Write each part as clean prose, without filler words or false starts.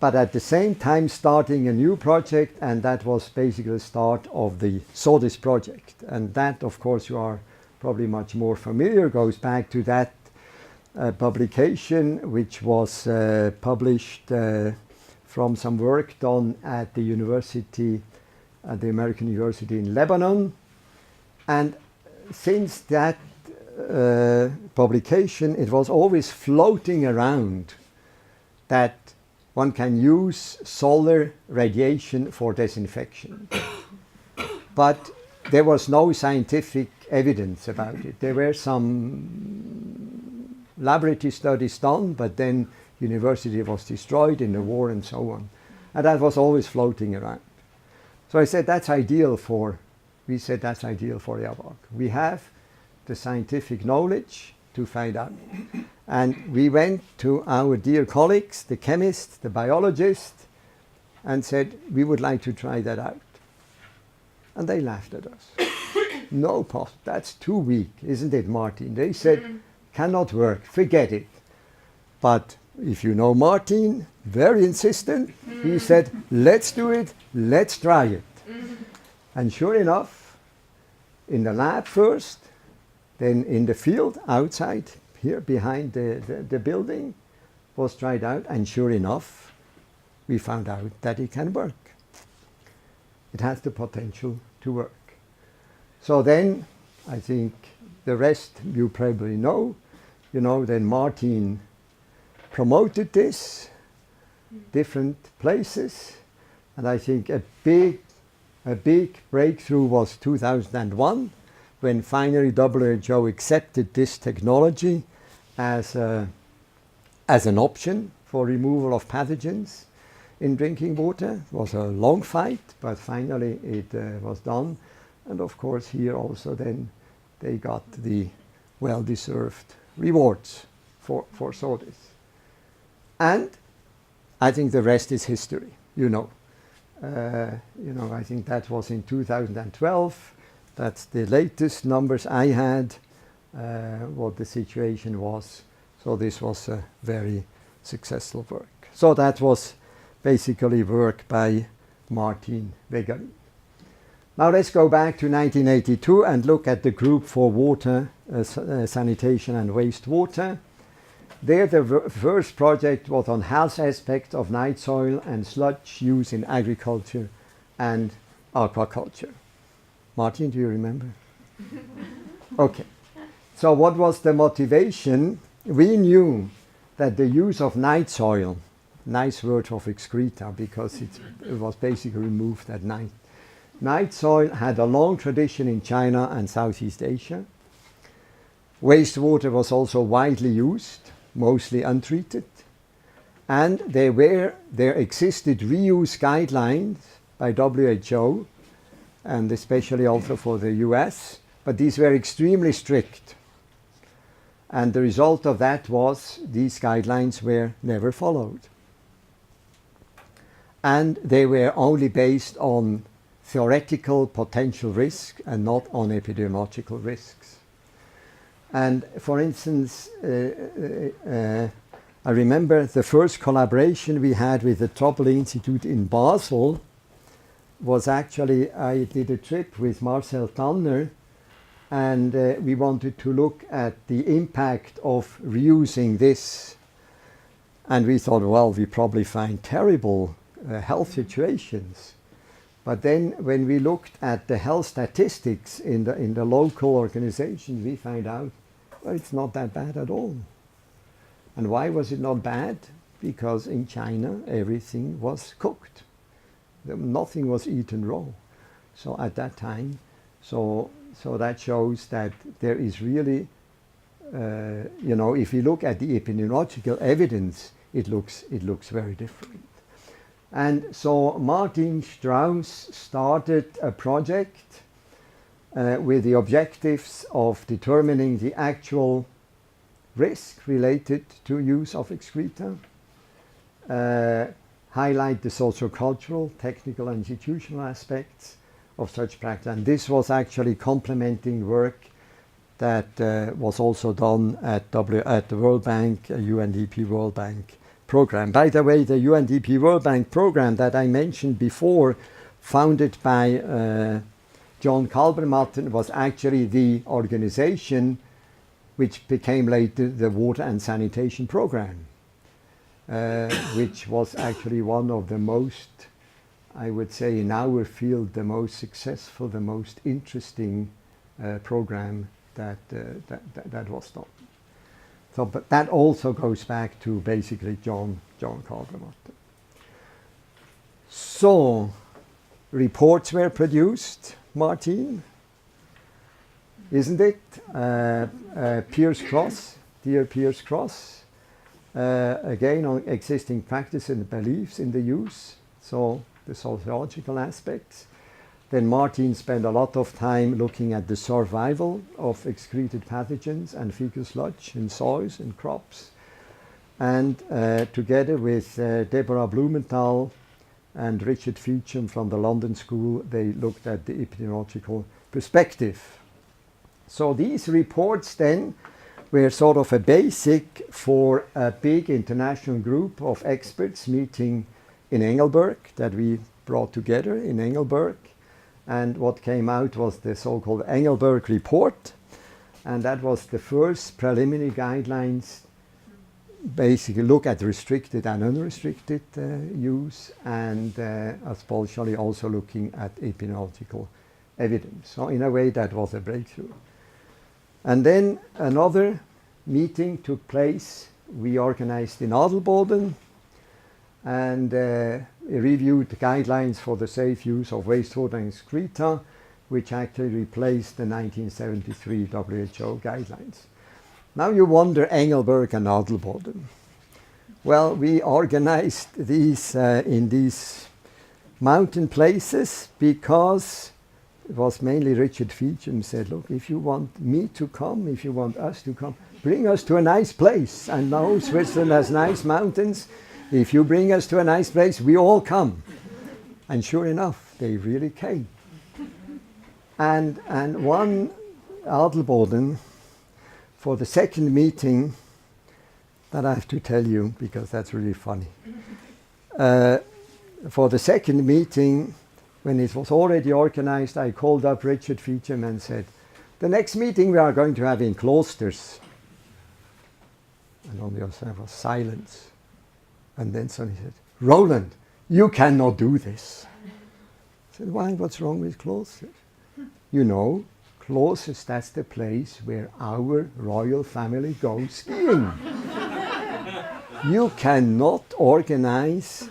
but at the same time starting a new project, and that was basically the start of the SODIS project. And that, of course, you are probably much more familiar, goes back to that publication, which was published from some work done at the university, at the American University in Lebanon. And since that publication, it was always floating around that one can use solar radiation for disinfection. But there was no scientific evidence about it. There were some laboratory studies done, but then university was destroyed in the war and so on. And that was always floating around. So I said, we said that's ideal for Eawag. We have the scientific knowledge to find out. And we went to our dear colleagues, the chemists, the biologists, and said, we would like to try that out. And they laughed at us. No, that's too weak, isn't it, Martin? They said, cannot work, forget it. But if you know Martin, very insistent, he said, let's do it, let's try it. And sure enough, in the lab first, then in the field outside, here behind the building, was tried out, and sure enough, we found out that it can work. It has the potential to work. So then, I think the rest you probably know. You know, then Martin promoted this, different places, and I think a big breakthrough was 2001, when finally WHO accepted this technology as an option for removal of pathogens in drinking water. It was a long fight, but finally it was done. And of course here also then they got the well-deserved rewards for SODIS. And I think the rest is history, you know. I think that was in 2012. That's the latest numbers I had, what the situation was. So this was a very successful work. So that was basically work by Martin Wegerin. Now let's go back to 1982 and look at the group for water, sanitation and wastewater. There the first project was on health aspects of night soil and sludge use in agriculture and aquaculture. Martin, do you remember? Okay. So what was the motivation? We knew that the use of night soil, nice word of excreta, because it was basically removed at night. Night soil had a long tradition in China and Southeast Asia. Wastewater was also widely used, mostly untreated. And there existed reuse guidelines by WHO, and especially also for the US, but these were extremely strict. And the result of that was these guidelines were never followed. And they were only based on theoretical potential risk and not on epidemiological risks. And for instance, I remember the first collaboration we had with the Troppel Institute in Basel was actually, I did a trip with Marcel Tanner, and we wanted to look at the impact of reusing this. And we thought, well, we probably find terrible health situations. But then when we looked at the health statistics in the local organizations, we found out, well, it's not that bad at all. And why was it not bad? Because in China, everything was cooked. Nothing was eaten raw. So at that time, so that shows that there is really, if you look at the epidemiological evidence, it looks very different. And so Martin Strauss started a project with the objectives of determining the actual risk related to use of excreta, highlight the sociocultural, technical, and institutional aspects of such practice. And this was actually complementing work that was also done at the World Bank, UNDP World Bank, program. By the way, the UNDP World Bank program that I mentioned before, founded by John Kalbermatten, was actually the organization which became later the Water and Sanitation Program, which was actually one of the most, I would say in our field, the most successful, the most interesting program that was done. So, but that also goes back to basically John Kalbermatten. So, reports were produced, Martin, isn't it? Pierce Cross, dear Pierce Cross, again on existing practice and beliefs in the use, so the sociological aspects. Then Martin spent a lot of time looking at the survival of excreted pathogens and fecal sludge in soils and crops. And together with Deborah Blumenthal and Richard Feacham from the London School, they looked at the epidemiological perspective. So these reports then were sort of a basic for a big international group of experts meeting in Engelberg that we brought together in Engelberg. And what came out was the so-called Engelberg report. And that was the first preliminary guidelines, basically look at restricted and unrestricted use, and especially also looking at epidemiological evidence. So in a way that was a breakthrough. And then another meeting took place. We organized in Adelboden and reviewed the guidelines for the safe use of wastewater and excreta, which actually replaced the 1973 WHO guidelines. Now you wonder, Engelberg and Adelboden. Well, we organized these in these mountain places because it was mainly Richard Feacham said, look, if you want me to come, if you want us to come, bring us to a nice place. And now Switzerland has nice mountains. If you bring us to a nice place, we all come. And sure enough, they really came. And one Adelboden, for the second meeting, that I have to tell you because that's really funny. For the second meeting, when it was already organized, I called up Richard Feacham and said, the next meeting we are going to have in Cloisters. And on the other side was silence. And then somebody said, Roland, you cannot do this. I said, why? What's wrong with Cloisters? You know, Cloisters, that's the place where our royal family goes skiing. You cannot organize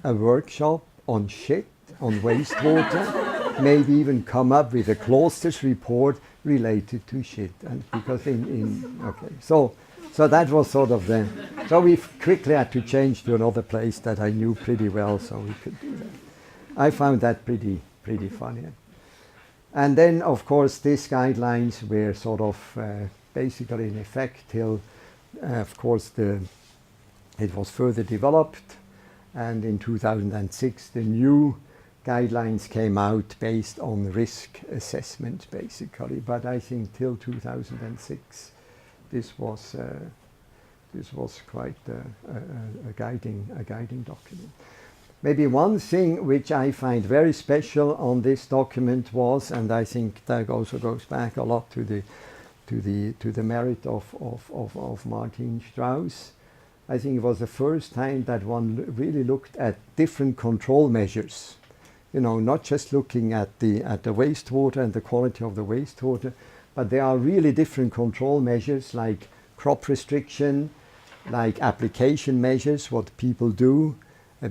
a workshop on shit, on wastewater, maybe even come up with a Cloisters report related to shit. And because okay, so that was sort of the, so we quickly had to change to another place that I knew pretty well, so we could do that. I found that pretty funny. And then, of course, these guidelines were sort of basically in effect till, of course, it was further developed. And in 2006, the new guidelines came out based on risk assessment, basically. But I think till 2006, this was quite a guiding document. Maybe one thing which I find very special on this document was, and I think that also goes back a lot to the merit of Martin Strauss. I think it was the first time that one really looked at different control measures. You know, not just looking at the wastewater and the quality of the wastewater, but there are really different control measures like crop restriction, like application measures, what people do,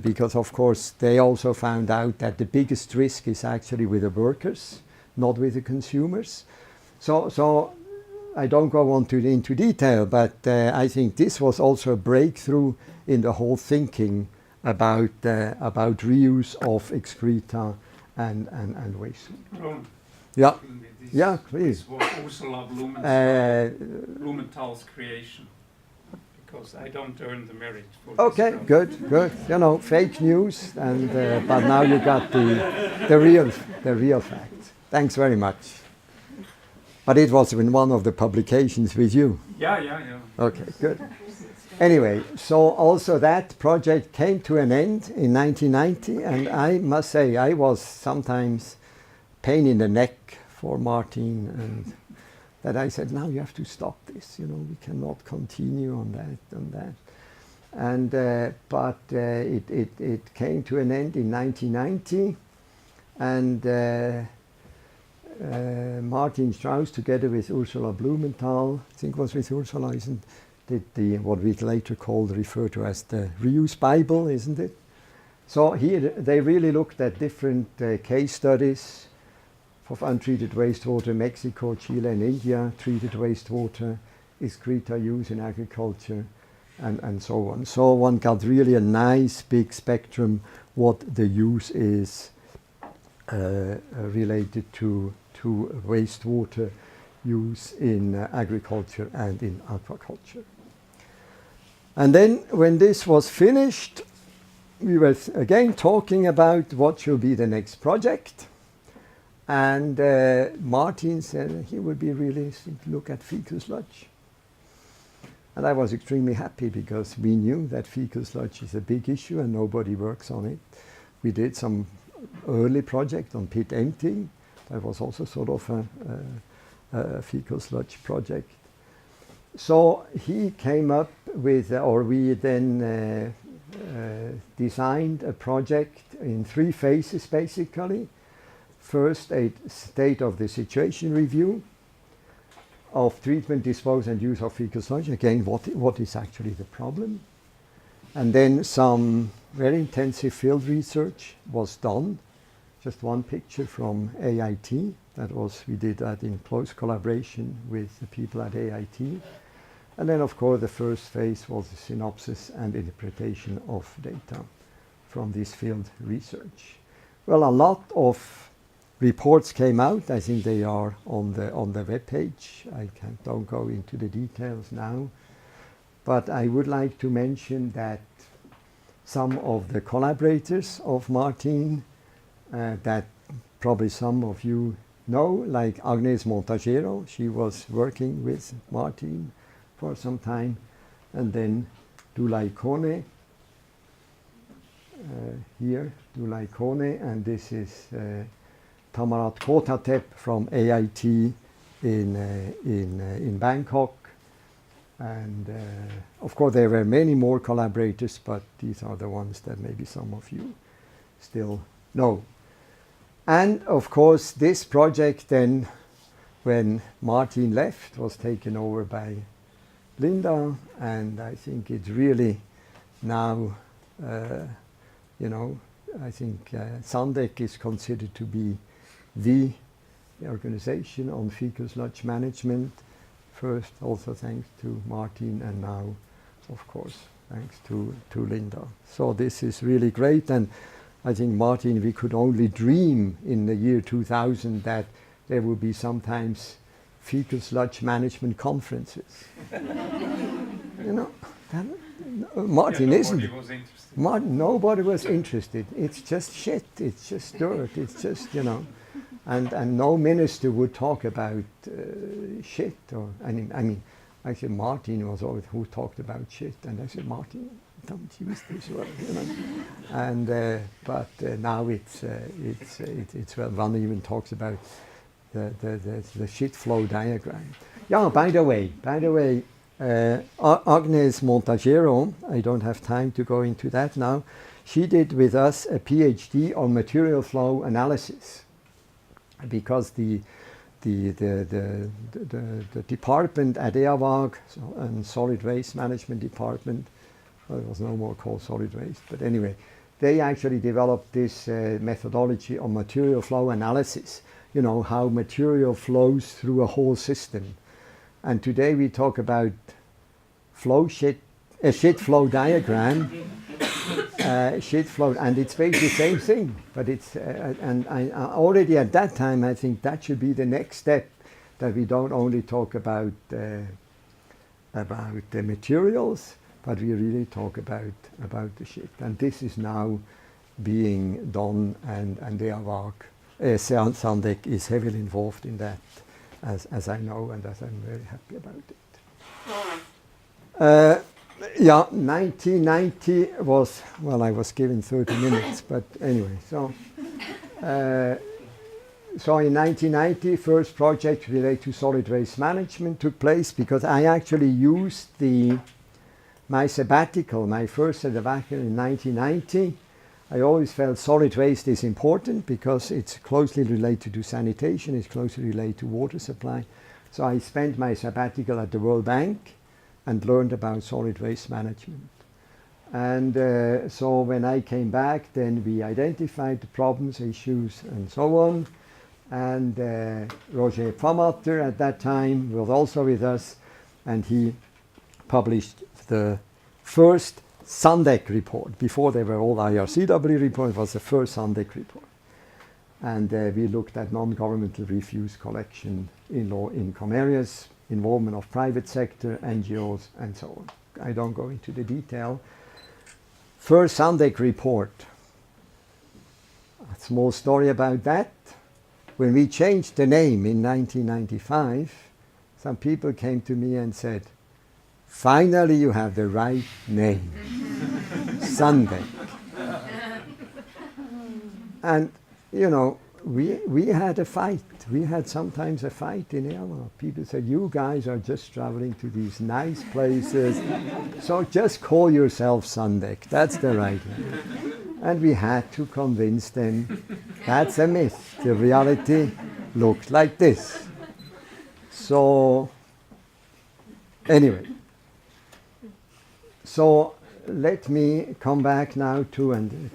because of course they also found out that the biggest risk is actually with the workers, not with the consumers. So I don't go on into detail, but I think this was also a breakthrough in the whole thinking about reuse of excreta and waste. Roland. Yeah. Yeah, please. This was Ursula Blumenthal's creation, because I don't earn the merit for okay, this. good. You know, fake news, and but now you got the real facts. Thanks very much. But it was in one of the publications with you. Yeah. Okay, good. Anyway, so also that project came to an end in 1990, and I must say I was sometimes pain in the neck for Martin, and that I said, now you have to stop this, you know, we cannot continue on that. And but it came to an end in 1990, and Martin Strauss, together with Ursula Blumenthal, I think it was with Ursula, did the what we later refer to as the reuse Bible, isn't it? So here they really looked at different case studies of untreated wastewater, Mexico, Chile, and India, treated wastewater, excreta use in agriculture, and so on. So one got really a nice big spectrum what the use is related to wastewater use in agriculture and in aquaculture. And then when this was finished, we were again talking about what should be the next project. And Martin said he would be really look at fecal sludge. And I was extremely happy because we knew that fecal sludge is a big issue and nobody works on it. We did some early project on pit emptying. That was also sort of a fecal sludge project. So he came up with, or we then designed a project in 3 phases basically. First, a state of the situation review of treatment, disposal, and use of fecal sludge. Again, what is actually the problem? And then some very intensive field research was done. Just one picture from AIT. We did that in close collaboration with the people at AIT. And then, of course, the first phase was the synopsis and interpretation of data from this field research. Well, a lot of reports came out. I think they are on the web page. I don't go into the details now. But I would like to mention that some of the collaborators of Martin, that probably some of you know, like Agnes Montagero, she was working with Martin for some time, and then Dulai Kone, here, Dulai Kone, and this is Tamarat Kotatep from AIT in Bangkok. And of course there were many more collaborators, but these are the ones that maybe some of you still know. And of course this project then, when Martin left, was taken over by Linda, and I think it's really now, you know, I think Sandec is considered to be the organization on fecal sludge management. First, also thanks to Martin, and now, of course, thanks to Linda. So this is really great, and I think, Martin, we could only dream in the year 2000 that there would be sometimes fecal sludge management conferences. You know, Martin, yeah, isn't it? Was interested. Nobody was interested. It's just shit. It's just dirt. It's just, you know, and no minister would talk about shit. Or I mean, actually, Martin was always who talked about shit, and I said, Martin, don't use this word, you know. And but now it's well, one even talks about the shit flow diagram. Yeah, by the way, Agnes Montagero, I don't have time to go into that now, she did with us a PhD on material flow analysis, because the department at Eawag, and solid waste management department, well, it was no more called solid waste, but anyway, they actually developed this methodology on material flow analysis. You know, how material flows through a whole system. And today we talk about a shit flow diagram, shit flow, and it's basically the same thing. But it's, and I already at that time, I think that should be the next step, that we don't only talk about the materials, but we really talk about the shit. And this is now being done, and Eawag, Sandec is heavily involved in that, as I know, and as I'm very happy about it. Yeah, 1990 was, well, I was given 30 minutes, but anyway, so in 1990, first project related to solid waste management took place because I actually used my sabbatical, my first sabbatical in 1990. I always felt solid waste is important because it's closely related to sanitation, it's closely related to water supply. So I spent my sabbatical at the World Bank and learned about solid waste management. And so when I came back, then we identified the problems, issues, and so on. And Roger Pfammatter at that time was also with us, and he published the first Sandec report. Before they were all IRCWD reports, it was the first Sandec report. And we looked at non-governmental refuse collection in low income areas, involvement of private sector, NGOs, and so on. I don't go into the detail. First Sandec report. A small story about that. When we changed the name in 1995, some people came to me and said, "Finally you have the right name, Sandec." And, you know, we had a fight. We had sometimes a fight in Eawag. People said, "You guys are just traveling to these nice places, so just call yourself Sandec. That's the right name." And we had to convince them that's a myth. The reality looked like this. So, anyway. So let me come back now to and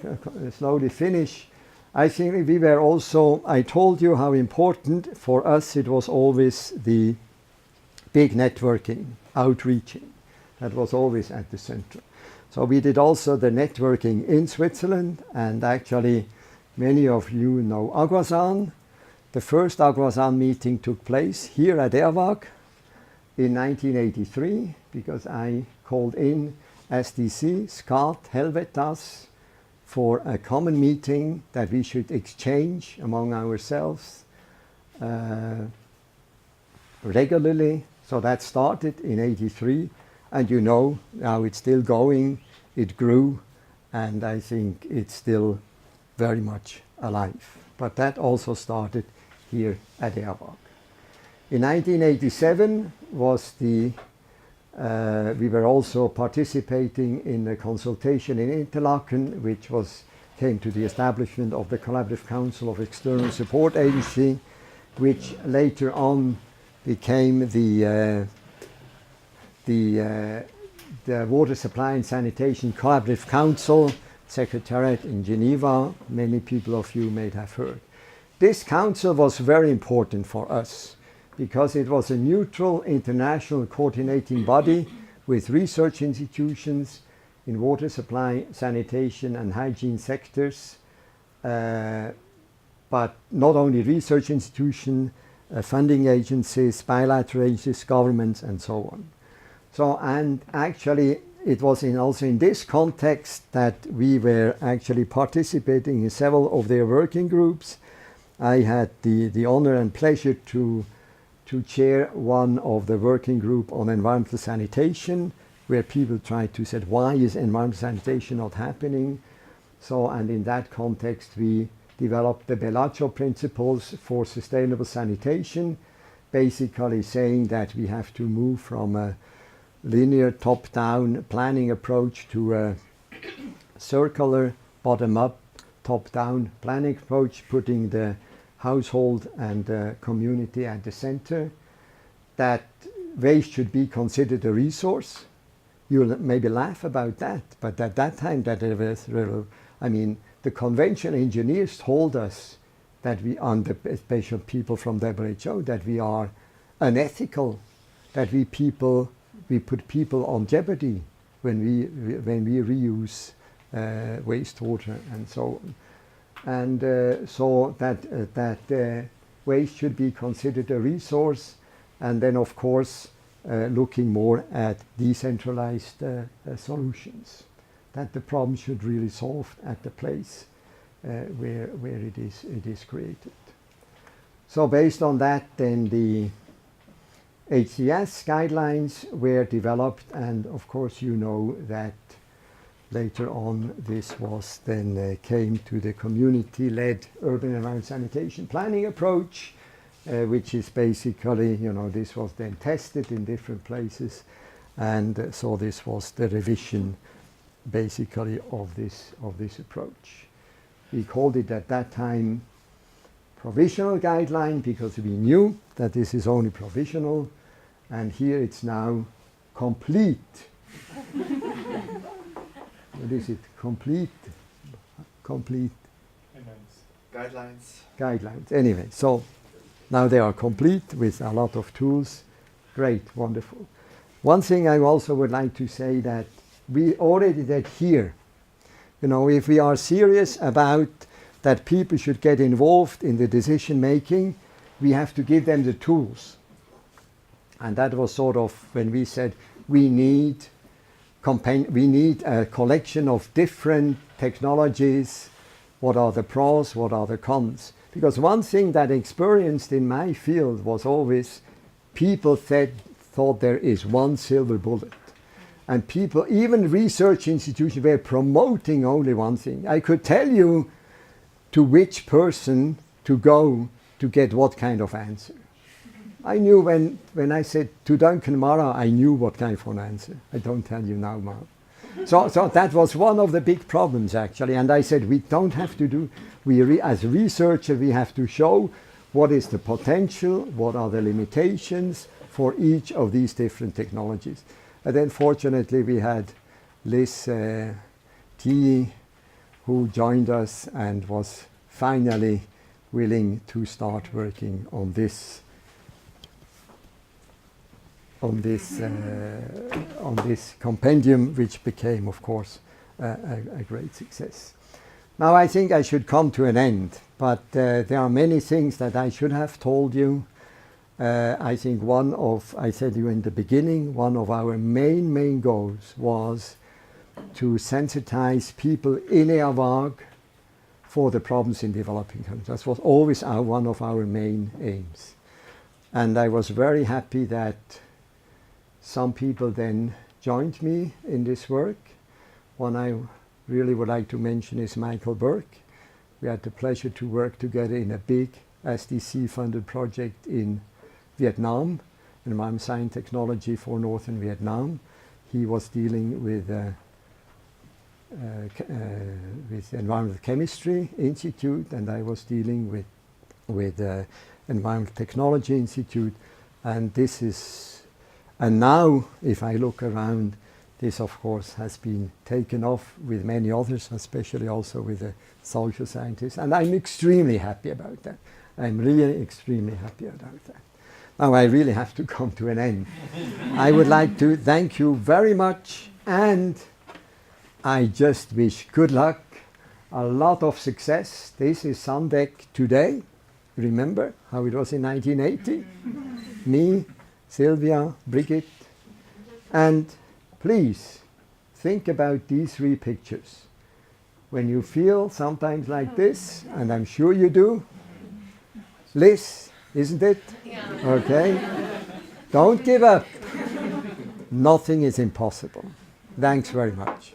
slowly finish. I think we were also, I told you how important for us it was always the big networking, outreaching. That was always at the center. So we did also the networking in Switzerland, and actually many of you know Aguasan. The first Aguasan meeting took place here at Eawag in 1983 because I called in SDC, SCAT, Helvetas for a common meeting that we should exchange among ourselves regularly. So that started in 83, and you know now it's still going, it grew, and I think it's still very much alive. But that also started here at Eawag. In 1987 was the we were also participating in a consultation in Interlaken, which came to the establishment of the Collaborative Council of External Support Agency, which later on became the Water Supply and Sanitation Collaborative Council, Secretariat in Geneva. Many people of you may have heard. This council was very important for us, because it was a neutral international coordinating body with research institutions in water supply, sanitation and hygiene sectors, but not only research institutions, funding agencies, bilateral agencies, governments and so on. So, and actually it was also in this context that we were actually participating in several of their working groups. I had the honor and pleasure to chair one of the working group on environmental sanitation, where people tried to say, why is environmental sanitation not happening? So, and in that context, we developed the Bellagio principles for sustainable sanitation, basically saying that we have to move from a linear top-down planning approach to a circular bottom-up, top-down planning approach, putting the household and community at the center, that waste should be considered a resource. You'll maybe laugh about that, but at that time, I mean, the conventional engineers told us that we, under special people from WHO, that we are unethical, that we put people on jeopardy when we reuse wastewater and so on. And so that waste should be considered a resource, and then of course looking more at decentralized solutions, that the problem should really solve at the place where it is created. So based on that, then HCS guidelines were developed, and of course you know that later on this was then came to the community-led urban environment sanitation planning approach, which is basically, you know, this was then tested in different places, and so this was the revision basically of this approach. We called it at that time provisional guideline because we knew that this is only provisional, and here it's now complete. What is it? Complete. Guidelines. Anyway, so now they are complete with a lot of tools. Great, wonderful. One thing I also would like to say that we already did here. You know, if we are serious about that people should get involved in the decision making, we have to give them the tools. And that was sort of when we said we need a collection of different technologies. What are the pros, what are the cons? Because one thing that I experienced in my field was always people thought there is one silver bullet. And people, even research institutions, were promoting only one thing. I could tell you to which person to go to get what kind of answer. I knew when I said to Duncan Mara, I knew what kind of an answer. I don't tell you now, Mara. So that was one of the big problems, actually. And I said, we don't have to do, as a researcher, we have to show what is the potential, what are the limitations for each of these different technologies. And then fortunately we had Liz T, who joined us and was finally willing to start working on this compendium, which became, of course, a great success. Now I think I should come to an end, but there are many things that I should have told you. I think I said you in the beginning, one of our main goals was to sensitize people in Eawag for the problems in developing countries. That was always one of our main aims. And I was very happy that some people then joined me in this work. One I really would like to mention is Michael Burke. We had the pleasure to work together in a big SDC-funded project in Vietnam, environment science technology for northern Vietnam. He was dealing with Environmental Chemistry Institute, and I was dealing with Environmental Technology Institute. And now, if I look around, this of course has been taken off with many others, especially also with the social scientists, and I'm extremely happy about that. I'm really extremely happy about that. Now I really have to come to an end. I would like to thank you very much, and I just wish good luck, a lot of success. This is Sandec today. Remember how it was in 1980? Me, Sylvia, Brigitte, and please think about these 3 pictures. When you feel sometimes like this, and I'm sure you do, Liz, isn't it? Yeah. Okay. Don't give up. Nothing is impossible. Thanks very much.